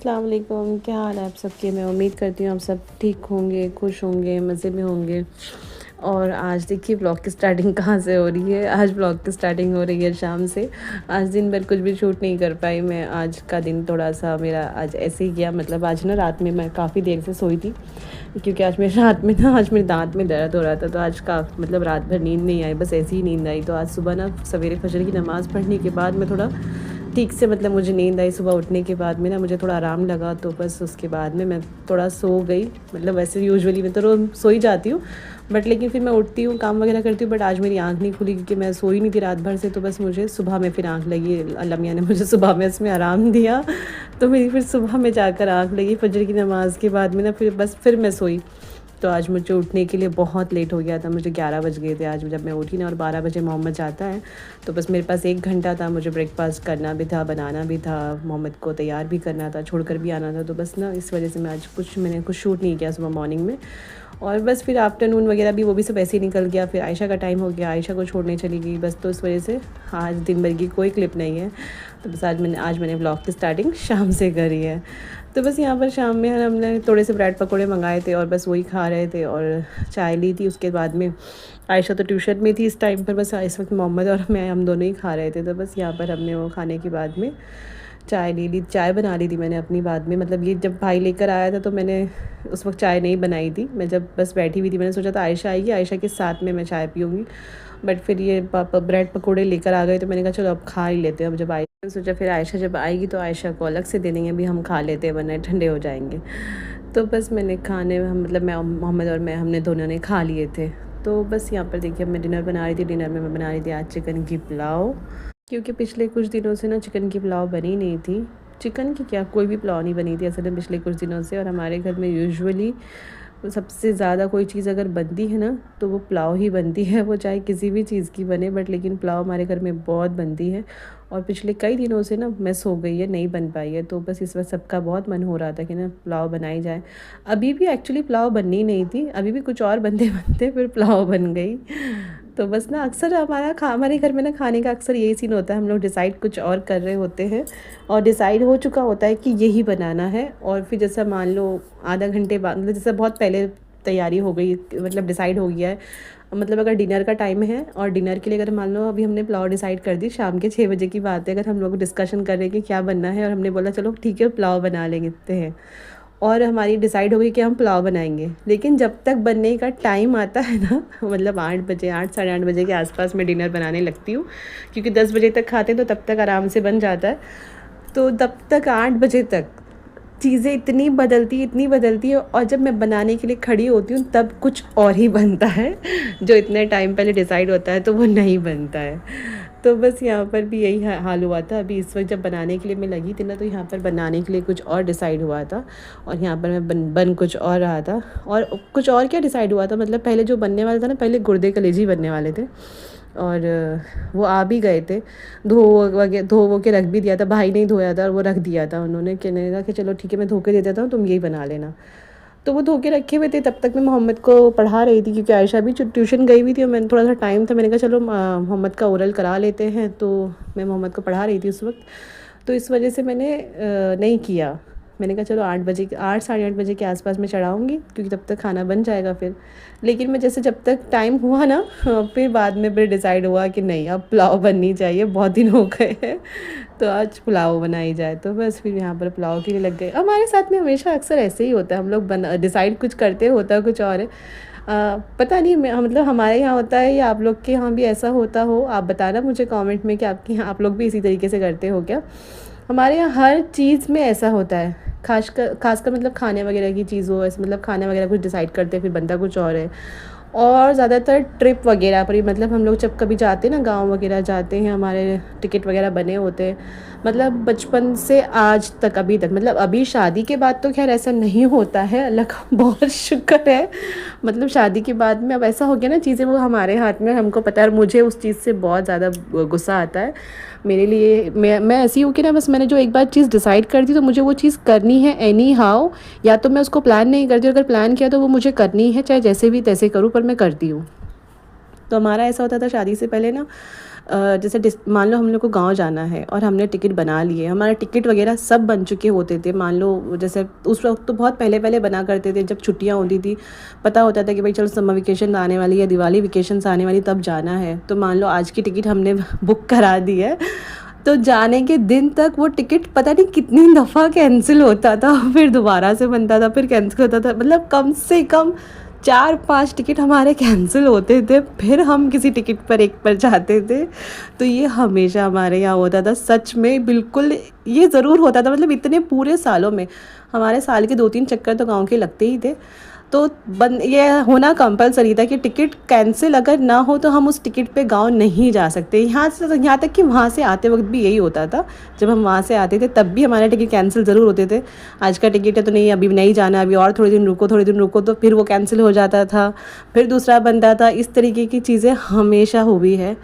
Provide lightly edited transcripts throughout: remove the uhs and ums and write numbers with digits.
अस्सलाम वालेकुम, क्या हाल है आप सबके। मैं उम्मीद करती हूँ आप सब ठीक होंगे, खुश होंगे, मज़े में होंगे। और आज देखिए ब्लॉग की स्टार्टिंग कहाँ से हो रही है। आज ब्लॉग की स्टार्टिंग हो रही है शाम से। आज दिन भर कुछ भी शूट नहीं कर पाई मैं। आज का दिन थोड़ा सा मेरा आज ऐसे ही गया। मतलब आज ना रात में मैं काफ़ी देर से सोई थी, क्योंकि आज मेरे रात में ना आज मेरे दांत में दर्द हो रहा था। तो आज का मतलब रात भर नींद नहीं आई, बस ऐसी ही नींद आई। तो आज सुबह ना सवेरे फजर की नमाज़ पढ़ने के बाद मैं थोड़ा ठीक से मतलब मुझे नींद आई। सुबह उठने के बाद में ना मुझे थोड़ा आराम लगा, तो बस उसके बाद में मैं थोड़ा सो गई। मतलब वैसे यूजुअली मैं तो रोज़ सो ही जाती हूँ, बट लेकिन फिर मैं उठती हूँ, काम वगैरह करती हूँ। बट आज मेरी आंख नहीं खुली, क्योंकि मैं सोई नहीं थी रात भर से। तो बस मुझे सुबह में फिर आंख लगी। अल्लाह मियाँ ने मुझे सुबह में इसमें आराम दिया, तो मेरी फिर सुबह में जाकर आंख लगी फजर की नमाज़ के बाद में ना। फिर मैं सोई। तो आज मुझे उठने के लिए बहुत लेट हो गया था। मुझे 11 बज गए थे आज जब मैं उठी ना। और 12 बजे मोहम्मद जाता है, तो बस मेरे पास 1 घंटा था। मुझे ब्रेकफास्ट करना भी था, बनाना भी था, मोहम्मद को तैयार भी करना था, छोड़कर भी आना था। तो बस ना इस वजह से मैंने कुछ शूट नहीं किया सुबह मॉर्निंग में। और बस फिर आफ्टरनून वगैरह भी वो भी सब ऐसे ही निकल गया। फिर आयशा का टाइम हो गया, आयशा को छोड़ने चली गई बस। तो इस वजह से आज दिन भर की कोई क्लिप नहीं है। तो बस आज मैंने व्लॉग की स्टार्टिंग शाम से करी है। तो बस यहाँ पर शाम में हमने थोड़े से ब्रेड पकौड़े मंगाए थे और बस वही खा रहे थे और चाय ली थी। उसके बाद में आयशा तो ट्यूशन में थी इस टाइम पर। बस इस वक्त मोहम्मद और मैं हम दोनों ही खा रहे थे। तो बस यहाँ पर हमने वो खाने के बाद में चाय ले ली, चाय बना ली थी मैंने अपनी बाद में। मतलब ये जब भाई लेकर आया था तो मैंने उस वक्त चाय नहीं बनाई थी। मैं जब बस बैठी हुई थी, मैंने सोचा था आयशा आएगी, आयशा के साथ में मैं चाय पीऊँगी। बट फिर ये पापा ब्रेड पकोड़े लेकर आ गए, तो मैंने कहा चलो अब खा ही लेते हैं। अब जब आयशा सोचा फिर आयशा जब आएगी तो आयशा को अलग से दे देंगे, अभी हम खा लेते हैं वरना ठंडे हो जाएंगे। तो बस मैंने खाने में मतलब मैं मोहम्मद और मैं हमने दोनों ने खा लिए थे। तो बस यहाँ पर देखिए मैं डिनर बना रही थी। डिनर में मैं बना रही थी आज चिकन की पुलाव, क्योंकि पिछले कुछ दिनों से ना चिकन की पुलाव बनी नहीं थी। चिकन की क्या, कोई भी पुलाव नहीं बनी थी असल में पिछले कुछ दिनों से। और हमारे घर में यूजुअली सबसे ज़्यादा कोई चीज़ अगर बनती है ना तो वो पुलाव ही बनती है, वो चाहे किसी भी चीज़ की बने। बट लेकिन पुलाव हमारे घर में बहुत बनती है। और पिछले कई दिनों से ना मिस हो गई है, नहीं बन पाई है। तो बस इस वक्त सबका बहुत मन हो रहा था कि ना पुलाव बनाई जाए। अभी भी एक्चुअली पुलाव बननी नहीं थी, अभी भी कुछ और बनते बनते फिर पुलाव बन गई। तो बस ना अक्सर हमारे घर में ना खाने का अक्सर यही सीन होता है। हम लोग डिसाइड कुछ और कर रहे होते हैं और डिसाइड हो चुका होता है कि यही बनाना है। और फिर जैसा मान लो आधा घंटे बाद मतलब जैसा बहुत पहले तैयारी हो गई, मतलब डिसाइड हो गया है। मतलब अगर डिनर का टाइम है और डिनर के लिए अगर मान लो अभी हमने पुलाव डिसाइड कर दी, शाम के 6 बजे की बात है, अगर हम लोग डिस्कशन कर रहे हैं कि क्या बनना है और हमने बोला चलो ठीक है पुलाव बना लेते हैं, और हमारी डिसाइड हो गई कि हम पुलाव बनाएंगे। लेकिन जब तक बनने का टाइम आता है ना मतलब 8 बजे, 8 साढ़े 8 बजे के आसपास मैं डिनर बनाने लगती हूँ, क्योंकि 10 बजे तक खाते हैं तो तब तक आराम से बन जाता है। तो तब तक 8 बजे तक चीज़ें इतनी बदलती है। और जब मैं बनाने के लिए खड़ी होती हूँ तब कुछ और ही बनता है, जो इतने टाइम पहले डिसाइड होता है तो वो नहीं बनता है। तो बस यहाँ पर भी यही हाल हुआ था। अभी इस वक्त जब बनाने के लिए मैं लगी थी ना, तो यहाँ पर बनाने के लिए कुछ और डिसाइड हुआ था और यहाँ पर मैं बन कुछ और रहा था। और कुछ और क्या डिसाइड हुआ था, मतलब पहले जो बनने वाला था ना, पहले गुर्दे कलेजी बनने वाले थे और वो आ भी गए थे। धो वो के रख भी दिया था, भाई ने ही धोया था और वो रख दिया था उन्होंने। कहने लगा कि चलो ठीक है मैं धो के दे देता हूँ, तुम यही बना लेना। तो वो धो के रखे हुए थे। तब तक मैं मोहम्मद को पढ़ा रही थी, क्योंकि आयशा भी ट्यूशन गई हुई थी और मैंने थोड़ा सा टाइम था, मैंने कहा चलो मोहम्मद का ओरल करा लेते हैं। तो मैं मोहम्मद को पढ़ा रही थी उस वक्त, तो इस वजह से मैंने नहीं किया। मैंने कहा चलो 8 बजे 8 साढ़े 8 बजे के आसपास मैं चढ़ाऊँगी, क्योंकि तब तक खाना बन जाएगा फिर। लेकिन मैं जैसे जब तक टाइम हुआ ना फिर बाद में फिर डिसाइड हुआ कि नहीं अब पुलाव बननी चाहिए, बहुत दिन हो गए हैं, तो आज पुलाव बनाई जाए। तो बस फिर यहाँ पर पुलाव के लिए लग गए। हमारे साथ में हमेशा अक्सर ऐसे ही होता है, हम लोग डिसाइड कुछ करते होता है कुछ और है। पता नहीं मतलब हमारे यहाँ होता है या आप लोग के यहाँ भी ऐसा होता हो, आप बताना मुझे कमेंट में कि आपके यहाँ आप लोग भी इसी तरीके से करते हो क्या। हमारे यहाँ हर चीज़ में ऐसा होता है, खासकर मतलब खाने वगैरह की चीज़ हो, ऐसे मतलब खाने वगैरह कुछ डिसाइड करते हैं फिर बनता कुछ और है। और ज़्यादातर ट्रिप वगैरह पर ही, मतलब हम लोग जब कभी जाते हैं ना गांव वगैरह जाते हैं, हमारे टिकट वगैरह बने होते हैं। मतलब बचपन से आज तक अभी तक, मतलब अभी शादी के बाद तो खैर ऐसा नहीं होता है, अल्लाह का बहुत शुक्र है। मतलब शादी के बाद में अब ऐसा हो गया ना चीज़ें वो हमारे हाथ में, हमको पता है। और मुझे उस चीज़ से बहुत ज़्यादा गुस्सा आता है। मेरे लिए मैं ऐसी हूँ कि ना बस मैंने जो एक बार चीज़ डिसाइड कर दी तो मुझे वो चीज़ करनी है एनी हाउ। या तो मैं उसको प्लान नहीं करती, अगर प्लान किया तो वो मुझे करनी है, चाहे जैसे भी तैसे करूँ, पर मैं करती हूँ। तो हमारा ऐसा होता था शादी से पहले ना जैसे मान लो हम लोग को गांव जाना है और हमने टिकट बना लिए, हमारा टिकट वगैरह सब बन चुके होते थे। मान लो जैसे उस वक्त तो बहुत पहले पहले बना करते थे, जब छुट्टियां होती थी, पता होता था कि भाई चलो समर वेकेशन आने वाली है, दिवाली वेकेशन आने वाली, तब जाना है। तो मान लो आज की टिकट हमने बुक करा दी है, तो जाने के दिन तक वो टिकट पता नहीं कितनी दफ़ा कैंसिल होता था, फिर दोबारा से बनता था, फिर कैंसिल होता था। मतलब कम से कम 4-5 टिकट हमारे कैंसिल होते थे, फिर हम किसी टिकट पर एक पर जाते थे। तो ये हमेशा हमारे यहाँ होता था, सच में बिल्कुल ये ज़रूर होता था। मतलब इतने पूरे सालों में हमारे साल के 2-3 चक्कर तो गांव के लगते ही थे। तो ये होना कंपलसरी था कि टिकट कैंसिल अगर ना हो तो हम उस टिकट पे गांव नहीं जा सकते। यहाँ तक कि वहाँ से आते वक्त भी यही होता था। जब हम वहाँ से आते थे तब भी हमारे टिकट कैंसिल ज़रूर होते थे। आज का टिकट है तो नहीं, अभी नहीं जाना, अभी और थोड़े दिन रुको, तो फिर वो कैंसिल हो जाता था, फिर दूसरा बनता था। इस तरीके की चीज़ें हमेशा हुई है।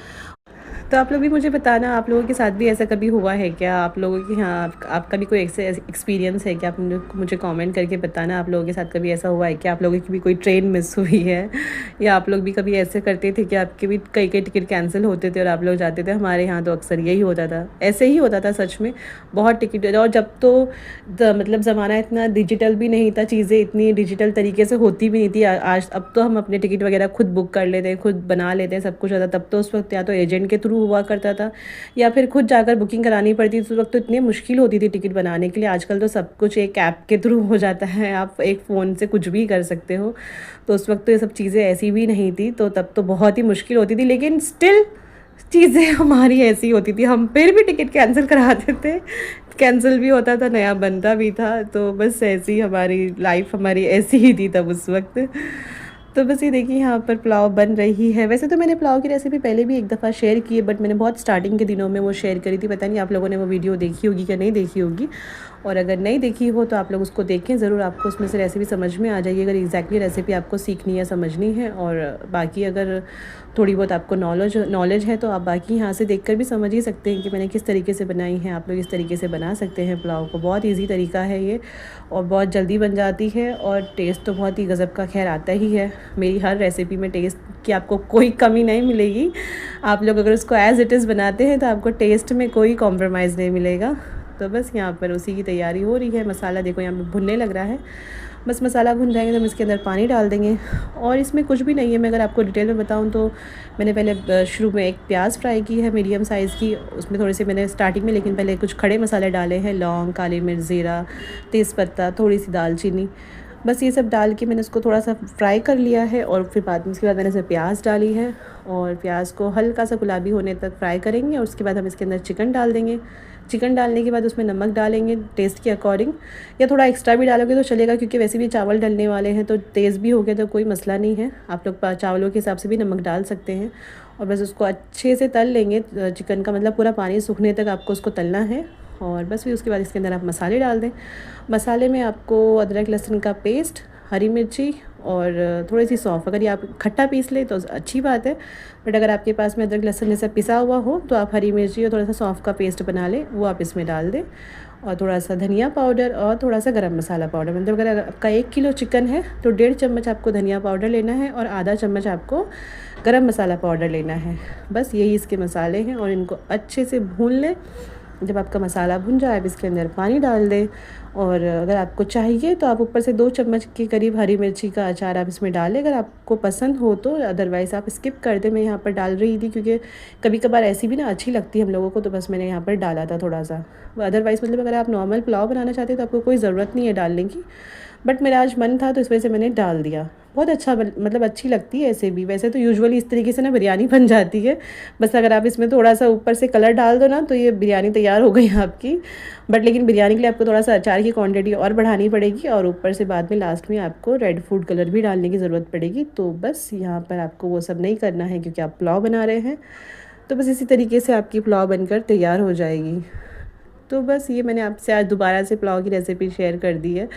तो आप लोग भी मुझे बताना, आप लोगों के साथ भी ऐसा कभी हुआ है क्या? आप लोगों की यहाँ आपका भी कोई ऐसे एक्सपीरियंस है क्या? आप मुझे कमेंट करके बताना, आप लोगों के साथ कभी ऐसा हुआ है क्या? आप लोगों की भी कोई ट्रेन मिस हुई है, या आप लोग भी कभी ऐसे करते थे कि आपके भी कई कई टिकट कैंसिल होते थे और आप लोग जाते थे? हमारे यहाँ तो अक्सर यही होता था, ऐसे ही होता था सच में। बहुत टिकट, और जब तो मतलब ज़माना इतना डिजिटल भी नहीं था, चीज़ें इतनी डिजिटल तरीके से होती भी नहीं थी। आज अब तो हम अपने टिकट वगैरह खुद बुक कर लेते हैं, खुद बना लेते हैं, सब कुछ होता। तब तो उस वक्त या तो एजेंट के थ्रू हुआ करता था या फिर खुद जाकर बुकिंग करानी पड़ती थी। उस वक्त तो इतनी मुश्किल होती थी टिकट बनाने के लिए। आजकल तो सब कुछ एक ऐप के थ्रू हो जाता है, आप एक फ़ोन से कुछ भी कर सकते हो। तो उस वक्त तो ये सब चीज़ें ऐसी भी नहीं थी, तो तब तो बहुत ही मुश्किल होती थी। लेकिन स्टिल चीज़ें हमारी ऐसी होती थी, हम फिर भी टिकट कैंसिल कराते थे, कैंसिल भी होता था, नया बनता भी था। तो बस ऐसी हमारी लाइफ हमारी ऐसी ही थी तब उस वक्त। तो बस ये देखिए यहाँ पर पुलाव बन रही है। वैसे तो मैंने पुलाव की रेसिपी पहले भी एक दफ़ा शेयर की है, बट मैंने बहुत स्टार्टिंग के दिनों में वो शेयर करी थी। पता नहीं आप लोगों ने वो वीडियो देखी होगी या नहीं देखी होगी, और अगर नहीं देखी हो तो आप लोग उसको देखें ज़रूर, आपको उसमें से रेसिपी समझ में आ जाएगी, अगर एग्जैक्टली रेसिपी आपको सीखनी है, समझनी है। और बाकी अगर थोड़ी बहुत आपको नॉलेज है तो आप बाकी यहाँ से देखकर भी समझ ही सकते हैं कि मैंने किस तरीके से बनाई है। आप लोग इस तरीके से बना सकते हैं पुलाव को, बहुत ईजी तरीका है ये, और बहुत जल्दी बन जाती है, और टेस्ट तो बहुत ही गज़ब का खैर आता ही है। मेरी हर रेसिपी में टेस्ट की आपको कोई कमी नहीं मिलेगी। आप लोग अगर उसको एज़ इट इज़ बनाते हैं तो आपको टेस्ट में कोई कॉम्प्रोमाइज़ नहीं मिलेगा। तो बस यहाँ पर उसी की तैयारी हो रही है। मसाला देखो यहाँ पे भुनने लग रहा है, बस मसाला भुन जाएंगे तो हम इसके अंदर पानी डाल देंगे। और इसमें कुछ भी नहीं है, मैं अगर आपको डिटेल में बताऊं तो मैंने पहले शुरू में एक प्याज फ्राई की है मीडियम साइज़ की, उसमें थोड़े से मैंने स्टार्टिंग में, लेकिन पहले कुछ खड़े मसाले डाले हैं, लौंग, काली मिर्च, ज़ीरा, तेज़पत्ता, थोड़ी सी दालचीनी, बस ये सब डाल के मैंने उसको थोड़ा सा फ्राई कर लिया है। और फिर बाद में उसके बाद मैंने इसमें प्याज डाली है, और प्याज को हल्का सा गुलाबी होने तक फ्राई करेंगे। और उसके बाद हम इसके अंदर चिकन डाल देंगे। चिकन डालने के बाद उसमें नमक डालेंगे टेस्ट के अकॉर्डिंग, या थोड़ा एक्स्ट्रा भी डालोगे तो चलेगा, क्योंकि वैसे भी चावल डलने वाले हैं, तो तेज़ भी हो गया तो कोई मसला नहीं है। आप लोग चावलों के हिसाब से भी नमक डाल सकते हैं। और बस उसको अच्छे से तल लेंगे, चिकन का मतलब पूरा पानी सूखने तक आपको उसको तलना है। और बस फिर उसके बाद इसके अंदर आप मसाले डाल दें। मसाले में आपको अदरक लहसुन का पेस्ट, हरी मिर्ची और थोड़ी सी सौंफ, अगर ये आप खट्टा पीस लें तो अच्छी बात है, बट अगर आपके पास में अदरक लहसुन जैसा पिसा हुआ हो तो आप हरी मिर्ची और थोड़ा सा सौंफ का पेस्ट बना लें, वो आप इसमें डाल दें। और थोड़ा सा धनिया पाउडर और थोड़ा सा गरम मसाला पाउडर, मतलब अगर आपका 1 किलो चिकन है तो 1.5 चम्मच आपको धनिया पाउडर लेना है और आधा चम्मच आपको गरम मसाला पाउडर लेना है। बस यही इसके मसाले हैं, और इनको अच्छे से भून लें। जब आपका मसाला भुन जाए आप इसके अंदर पानी डाल दें, और अगर आपको चाहिए तो आप ऊपर से 2 चम्मच के करीब हरी मिर्ची का अचार आप इसमें डालें, अगर आपको पसंद हो तो। अदरवाइज़ आप स्किप कर दें। मैं यहाँ पर डाल रही थी क्योंकि कभी कभार ऐसी भी ना अच्छी लगती है हम लोगों को, तो बस मैंने यहाँ पर डाला था थोड़ा सा। अदरवाइज़ मतलब अगर आप नॉर्मल पुलाव बनाना चाहते हैं तो आपको कोई ज़रूरत नहीं है डालने की, बट मेरा आज मन था तो इस वजह से मैंने डाल दिया। बहुत अच्छा मतलब अच्छी लगती है ऐसे भी। वैसे तो यूजुअली इस तरीके से ना बिरयानी बन जाती है, बस अगर आप इसमें थोड़ा सा ऊपर से कलर डाल दो ना तो ये बिरयानी तैयार हो गई आपकी। बट लेकिन बिरयानी के लिए आपको थोड़ा सा अचार की क्वांटिटी और बढ़ानी पड़ेगी, और ऊपर से बाद में लास्ट में आपको रेड फूड कलर भी डालने की ज़रूरत पड़ेगी। तो बस यहाँ पर आपको वो सब नहीं करना है क्योंकि आप पुलाव बना रहे हैं। तो बस इसी तरीके से आपकी पुलाव बनकर तैयार हो जाएगी। तो बस ये मैंने आपसे आज दोबारा से पुलाव की रेसिपी शेयर कर दी है।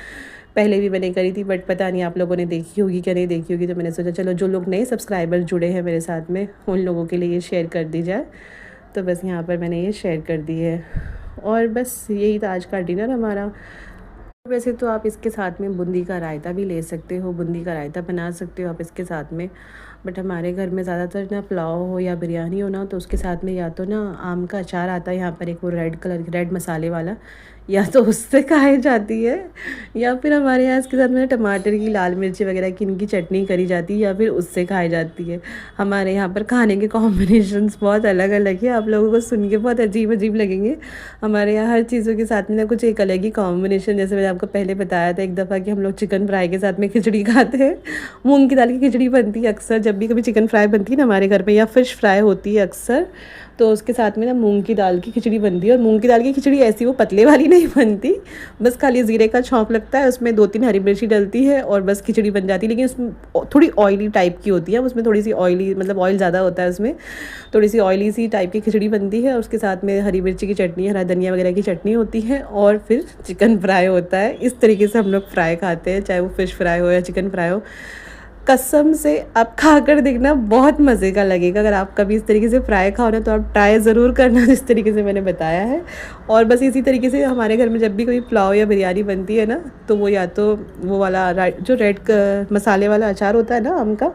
पहले भी मैंने करी थी, बट पता नहीं आप लोगों ने देखी होगी क्या नहीं देखी होगी, तो मैंने सोचा चलो जो लोग नए सब्सक्राइबर जुड़े हैं मेरे साथ में उन लोगों के लिए ये शेयर कर दी जाए। तो बस यहाँ पर मैंने ये शेयर कर दी है, और बस यही था आज का डिनर हमारा। वैसे तो आप इसके साथ में बूंदी का रायता भी ले सकते हो, बूंदी का रायता बना सकते हो आप इसके साथ में, बट हमारे घर में ज़्यादातर ना पुलाव हो या बिरयानी हो ना, तो उसके साथ में या तो ना आम का अचार आता है यहाँ पर, एक वो रेड मसाले वाला, या तो उससे खाई जाती है, या फिर हमारे यहाँ इसके साथ में टमाटर की, लाल मिर्ची वगैरह की इनकी चटनी करी जाती है, या फिर उससे खाई जाती है। हमारे यहाँ पर खाने के कॉम्बिनेशंस बहुत अलग अलग है, आप लोगों को सुन के बहुत अजीब अजीब लगेंगे। हमारे यहाँ हर चीज़ों के साथ में ना कुछ एक अलग ही कॉम्बिनेशन, जैसे मैंने आपको पहले बताया था एक दफ़ा कि हम लोग चिकन फ्राई के साथ में खिचड़ी खाते हैं। मूंग की दाल की खिचड़ी बनती है अक्सर, जब भी कभी चिकन फ्राई बनती है ना हमारे घर पे, या फ़िश फ्राई होती है अक्सर, तो उसके साथ में ना मूंग की दाल की खिचड़ी बनती है। और मूंग की दाल की खिचड़ी ऐसी वो पतले वाली नहीं बनती, बस खाली ज़ीरे का छौंक लगता है, उसमें 2-3 हरी मिर्ची डलती है और बस खिचड़ी बन जाती है। लेकिन उसमें थोड़ी ऑयली टाइप की होती है, उसमें थोड़ी सी ऑयली, मतलब ऑयल ज़्यादा होता है उसमें, थोड़ी सी ऑयली सी टाइप की खिचड़ी बनती है। और उसके साथ में हरी मिर्ची की चटनी, हरा धनिया वगैरह की चटनी होती है, और फिर चिकन फ्राई होता है। इस तरीके से हम लोग फ्राई खाते हैं, चाहे वो फ़िश फ्राई हो या चिकन फ्राई हो। कसम से आप खा कर देखना, बहुत मज़े का लगेगा। अगर आप कभी इस तरीके से फ्राई खाओ ना, तो आप ट्राई ज़रूर करना जिस तरीके से मैंने बताया है। और बस इसी तरीके से हमारे घर में जब भी कोई पुलाव या बिरयानी बनती है ना, तो वो या तो वो वाला जो रेड मसाले वाला अचार होता है ना आम का,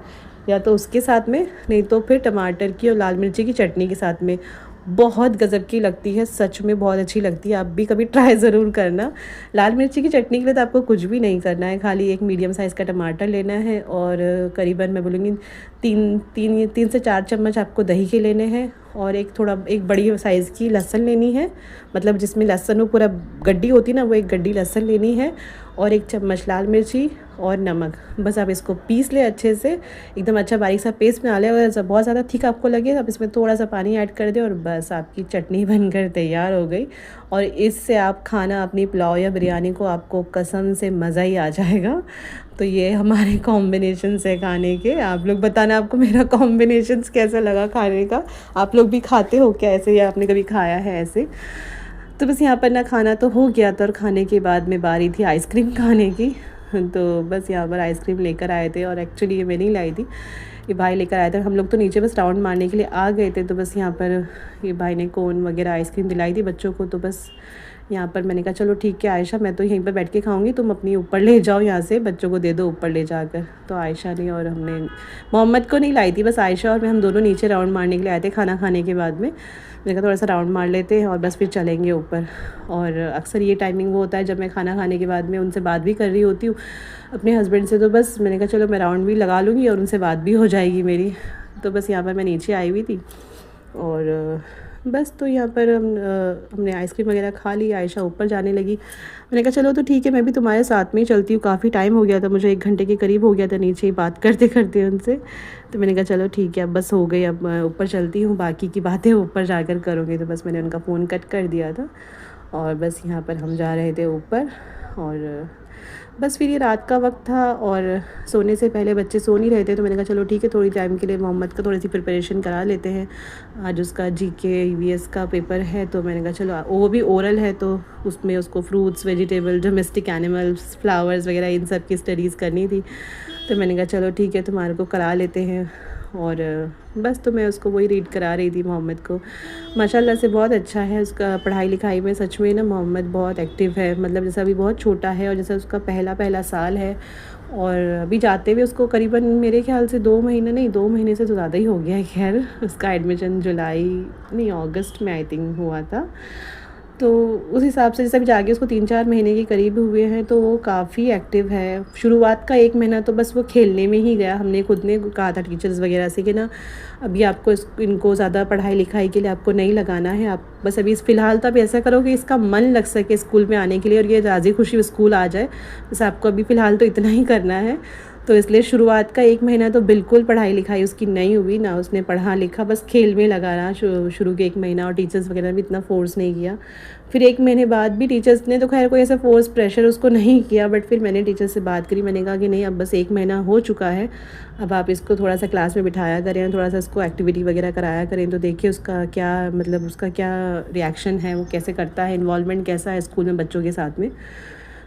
या तो उसके साथ में, नहीं तो फिर टमाटर की और लाल मिर्ची की चटनी के साथ में। बहुत गज़ब की लगती है, सच में बहुत अच्छी लगती है। आप भी कभी ट्राई ज़रूर करना। लाल मिर्ची की चटनी के लिए तो आपको कुछ भी नहीं करना है, खाली एक मीडियम साइज़ का टमाटर लेना है, और करीबन मैं बोलूँगी 3 से 4 चम्मच आपको दही के लेने हैं, और एक बड़ी साइज़ की लहसुन लेनी है, मतलब जिसमें लहसुन वो पूरा गड्डी होती है ना, वो एक गड्डी लहसुन लेनी है, और 1 चम्मच लाल मिर्ची और नमक। बस आप इसको पीस लें अच्छे से, एकदम अच्छा बारीक सा पेस्ट बना लें। अगर बहुत ज़्यादा थिक आपको लगे, आप इसमें थोड़ा सा पानी ऐड कर दें, और बस आपकी चटनी बनकर तैयार हो गई। और इससे आप खाना अपनी पुलाव या बिरयानी को, आपको कसम से मज़ा ही आ जाएगा। तो ये हमारे कॉम्बिनेशन है खाने के। आप लोग बताना आपको मेरा कॉम्बिनेशंस कैसा लगा खाने का। आप लोग भी खाते हो क्या ऐसे, या आपने कभी खाया है ऐसे? तो बस यहाँ पर ना खाना तो हो गया था, और खाने के बाद में बारी थी आइसक्रीम खाने की। तो बस यहाँ पर आइसक्रीम लेकर आए थे, और एक्चुअली ये मैं नहीं लाई थी, ये भाई लेकर आए थे। हम लोग तो नीचे बस राउंड मारने के लिए आ गए थे, तो बस यहाँ पर ये भाई ने कोन वगैरह आइसक्रीम दिलाई थी बच्चों को। तो बस यहाँ पर मैंने कहा चलो ठीक है आयशा, मैं तो यहीं पर बैठ के खाऊंगी, तुम अपनी ऊपर ले जाओ, यहाँ से बच्चों को दे दो ऊपर ले जाकर। तो आयशा ने और हमने, मोहम्मद को नहीं लाई थी, बस आयशा और मैं, हम दोनों नीचे राउंड मारने के लिए आए थे खाना खाने के बाद में। मैंने कहा थोड़ा सा राउंड मार लेते हैं और बस फिर चलेंगे ऊपर। और अक्सर ये टाइमिंग वो होता है जब मैं खाना खाने के बाद में उनसे बात भी कर रही होती हूँ अपने हस्बैंड से, तो बस मैंने कहा चलो मैं राउंड भी लगा लूँगी और उनसे बात भी हो जाएगी मेरी। तो बस यहाँ पर मैं नीचे आई हुई थी, और बस तो यहाँ पर हमने आइसक्रीम वगैरह खा ली, आयशा ऊपर जाने लगी। मैंने कहा चलो तो ठीक है, मैं भी तुम्हारे साथ में ही चलती हूँ, काफ़ी टाइम हो गया था मुझे, 1 घंटे के करीब हो गया था नीचे ही बात करते करते उनसे। तो मैंने कहा चलो ठीक है, अब बस हो गई, अब ऊपर चलती हूँ, बाकी की बातें ऊपर जाकर करूँगी। तो बस मैंने उनका फ़ोन कट कर दिया था, और बस यहाँ पर हम जा रहे थे ऊपर। और बस फिर ये रात का वक्त था, और सोने से पहले बच्चे सो नहीं रहे थे, तो मैंने कहा चलो ठीक है, थोड़ी टाइम के लिए मोहम्मद का थोड़ी सी प्रिपरेशन करा लेते हैं। आज उसका जीके ईवीएस का पेपर है, तो मैंने कहा चलो, वो भी ओरल है, तो उसमें उसको fruits, vegetable, domestic animals, flowers वगैरह इन सब की स्टडीज़ करनी थी। तो मैंने कहा चलो ठीक है, तुम्हारे को करा लेते हैं। और बस तो मैं उसको वही रीड करा रही थी मोहम्मद को। माशाल्लाह से बहुत अच्छा है उसका पढ़ाई लिखाई में, सच में ना मोहम्मद बहुत एक्टिव है, मतलब जैसा अभी बहुत छोटा है, और जैसा उसका पहला साल है, और अभी जाते हुए उसको करीबन मेरे ख्याल से 2 महीने नहीं, 2 महीने से तो ज़्यादा ही हो गया है। खैर उसका एडमिशन जुलाई नहीं अगस्त में आई थिंक हुआ था, तो उस हिसाब से जैसे अभी जाके उसको 3-4 महीने के करीब हुए हैं, तो वो काफ़ी एक्टिव है। शुरुआत का 1 महीना तो बस वो खेलने में ही गया। हमने खुद ने कहा था टीचर्स वगैरह से कि ना अभी आपको इनको ज़्यादा पढ़ाई लिखाई के लिए आपको नहीं लगाना है, आप बस अभी फ़िलहाल तो आप ऐसा करो कि इसका मन लग सके स्कूल में आने के लिए, और ये राज़ी खुशी स्कूल आ जाए, बस आपको अभी फ़िलहाल तो इतना ही करना है। तो इसलिए शुरुआत का 1 महीना तो बिल्कुल पढ़ाई लिखाई उसकी नहीं हुई, ना उसने पढ़ा लिखा, बस खेल में लगा रहा शुरू के 1 महीना, और टीचर्स वगैरह ने भी इतना फ़ोर्स नहीं किया। फिर 1 महीने बाद भी टीचर्स ने तो खैर कोई ऐसा फ़ोर्स प्रेशर उसको नहीं किया, बट फिर मैंने टीचर से बात करी, मैंने कहा कि नहीं अब बस 1 महीना हो चुका है, अब आप इसको थोड़ा सा क्लास में बिठाया करें, थोड़ा सा इसको एक्टिविटी वगैरह कराया करें, तो देखिए उसका क्या मतलब उसका क्या रिएक्शन है, वो कैसे करता है, इन्वॉल्वमेंट कैसा है स्कूल में बच्चों के साथ में।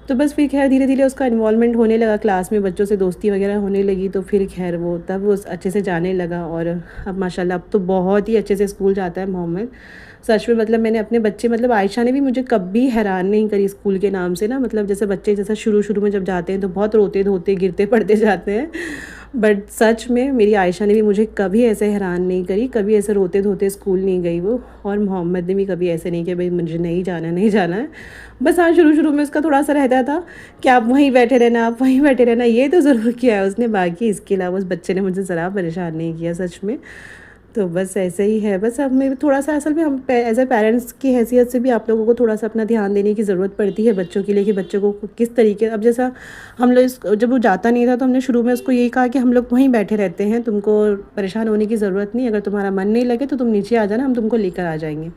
तो बस फिर खैर धीरे धीरे उसका इन्वॉल्वमेंट होने लगा, क्लास में बच्चों से दोस्ती वगैरह होने लगी, तो फिर खैर वो तब वो अच्छे से जाने लगा। और अब माशाल्लाह अब तो बहुत ही अच्छे से स्कूल जाता है मोहम्मद, सच में। मतलब मैंने अपने बच्चे, मतलब आयशा ने भी मुझे कभी हैरान नहीं करी स्कूल के नाम से ना, मतलब जैसे बच्चे जैसा शुरू में जब जाते हैं तो बहुत रोते धोते गिरते पड़ते जाते हैं, बट सच में मेरी आयशा ने भी मुझे कभी ऐसे हैरान नहीं करी, कभी ऐसे रोते धोते स्कूल नहीं गई वो। और मोहम्मद ने भी कभी ऐसे नहीं किया भाई मुझे नहीं जाना नहीं जाना है। बस हाँ शुरू शुरू में उसका थोड़ा सा रहता था कि आप वहीं बैठे रहना, आप वहीं बैठे रहना, ये तो ज़रूर किया है उसने। बाकी इसके अलावा उस बच्चे ने मुझे ज़रा परेशान नहीं किया सच में। तो बस ऐसे ही है। बस अब मैं थोड़ा सा असल में हम एज ए पेरेंट्स की हैसियत से भी आप लोगों को थोड़ा सा अपना ध्यान देने की ज़रूरत पड़ती है बच्चों के लिए, कि बच्चों को किस तरीके, अब जैसा हम लोग जब वो जाता नहीं था तो हमने शुरू में उसको यही कहा कि हम लोग वहीं बैठे रहते हैं, तुमको परेशान होने की ज़रूरत नहीं, अगर तुम्हारा मन नहीं लगे तो तुम नीचे आ जाना, हम तुमको लेकर आ जाएंगे।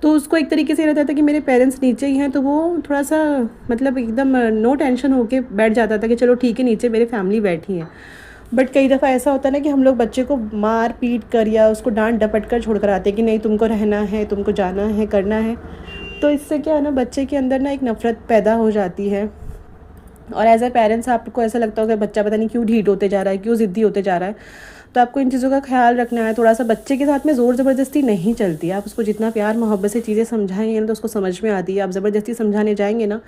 तो उसको एक तरीके से रहता था कि मेरे पेरेंट्स नीचे ही हैं, तो वो थोड़ा सा मतलब एकदम नो टेंशन होके बैठ जाता था कि चलो ठीक है नीचे मेरी फैमिली बैठी है। बट कई दफ़ा ऐसा होता है ना कि हम लोग बच्चे को मार पीट कर या उसको डांट डपट कर छोड़ कर आते हैं कि नहीं तुमको रहना है, तुमको जाना है, करना है। तो इससे क्या है ना, बच्चे के अंदर ना एक नफ़रत पैदा हो जाती है। और एज ए पेरेंट्स आपको ऐसा लगता होगा बच्चा पता नहीं क्यों ढीठ होते जा रहा है, क्यों ज़िद्दी होते जा रहा है। तो आपको इन चीज़ों का ख्याल रखना है। थोड़ा सा बच्चे के साथ में ज़ोर ज़बरदस्ती नहीं चलती है। आप उसको जितना प्यार मोहब्बत से चीज़ें समझाएंगे ना तो उसको समझ में आती है। आप ज़बरदस्ती समझाने जाएंगे ना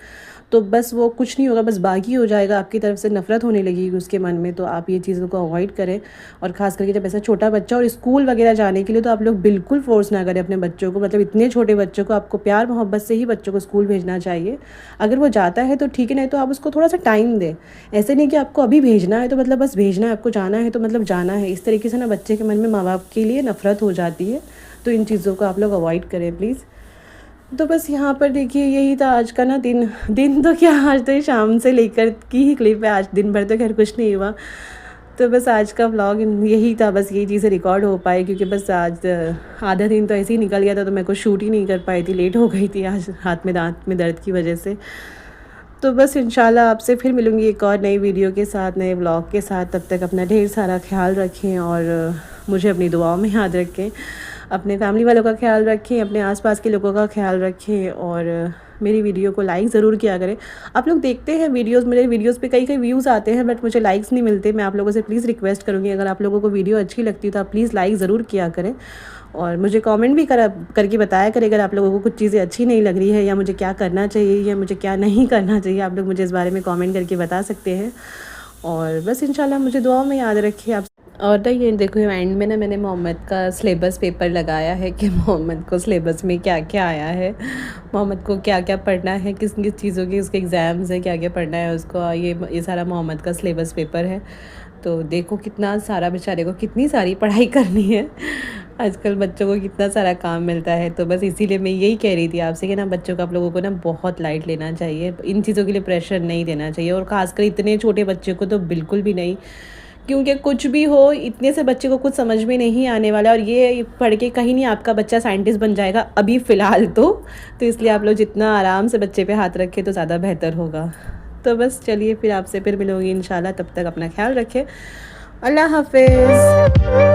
तो बस वो कुछ नहीं होगा, बस बागी हो जाएगा, आपकी तरफ से नफ़रत होने लगेगी उसके मन में। तो आप ये चीज़ों को अवॉइड करें। और ख़ास करके जब ऐसा छोटा बच्चा और स्कूल वगैरह जाने के लिए तो आप लोग बिल्कुल फ़ोर्स ना करें अपने बच्चों को। मतलब इतने छोटे बच्चों को आपको प्यार मोहब्बत से ही बच्चों को स्कूल भेजना चाहिए। अगर वो जाता है तो ठीक है, नहीं तो आप उसको थोड़ा सा टाइम दें। ऐसे नहीं कि आपको अभी भेजना है तो मतलब बस भेजना है, आपको जाना है तो मतलब जाना है। इस तरीके से ना बच्चे के मन में माँ बाप के लिए नफ़रत हो जाती है। तो इन चीज़ों को आप लोग अवॉइड करें प्लीज़। तो बस यहाँ पर देखिए यही था आज का ना दिन। दिन तो क्या, आज तो ये शाम से लेकर की ही क्लिप है, आज दिन भर तो खैर कुछ नहीं हुआ। तो बस आज का व्लॉग यही था, बस यही चीज़ें रिकॉर्ड हो पाई क्योंकि बस आज आधा दिन तो ऐसे ही निकल गया था, तो मैं को शूट ही नहीं कर पाई थी, लेट हो गई थी आज हाथ में दांत में दर्द की वजह से। तो बस इंशाल्लाह आपसे फिर मिलूँगी एक और नई वीडियो के साथ, नए व्लॉग के साथ। तब तक अपना ढेर सारा ख्याल रखें और मुझे अपनी दुआओं में याद रखें। अपने फैमिली वालों का ख्याल रखें, अपने आसपास के लोगों का ख्याल रखें और मेरी वीडियो को लाइक ज़रूर किया करें। आप लोग देखते हैं वीडियोस, मेरे वीडियोस पे कई व्यूज़ आते हैं बट मुझे लाइक्स नहीं मिलते। मैं आप लोगों से प्लीज़ रिक्वेस्ट करूँगी, अगर आप लोगों को वीडियो अच्छी लगती है तो आप प्लीज़ लाइक ज़रूर किया करें। और मुझे कमेंट भी करके बताया करें अगर आप लोगों को कुछ चीज़ें अच्छी नहीं लग रही है, या मुझे क्या करना चाहिए या मुझे क्या नहीं करना चाहिए। आप लोग मुझे इस बारे में कमेंट करके बता सकते हैं। और बस इंशाल्लाह मुझे दुआओं में याद रखिए आप। और ना ये देखो एंड में ना मैंने मोहम्मद का सिलेबस पेपर लगाया है कि मोहम्मद को सिलेबस में क्या क्या आया है, मोहम्मद को क्या क्या पढ़ना है, किस किस चीज़ों की उसके एग्ज़ाम्स है, क्या क्या पढ़ना है उसको। ये सारा मोहम्मद का सिलेबस पेपर है। तो देखो कितना सारा, बेचारे को कितनी सारी पढ़ाई करनी है। आजकल बच्चों को कितना सारा काम मिलता है। तो बस इसीलिए मैं यही कह रही थी आपसे कि ना बच्चों को आप लोगों को ना बहुत लाइट लेना चाहिए, इन चीज़ों के लिए प्रेशर नहीं देना चाहिए। और ख़ासकर इतने छोटे बच्चे को तो बिल्कुल भी नहीं, क्योंकि कुछ भी हो इतने से बच्चे को कुछ समझ में नहीं आने वाला। और ये पढ़ के कहीं नहीं आपका बच्चा साइंटिस्ट बन जाएगा अभी फ़िलहाल तो इसलिए आप लोग जितना आराम से बच्चे पे हाथ रखें तो ज़्यादा बेहतर होगा। तो बस चलिए फिर आपसे फिर मिलूँगी इंशाल्लाह, तब तक अपना ख्याल रखें। अल्लाह हाफ़िज़।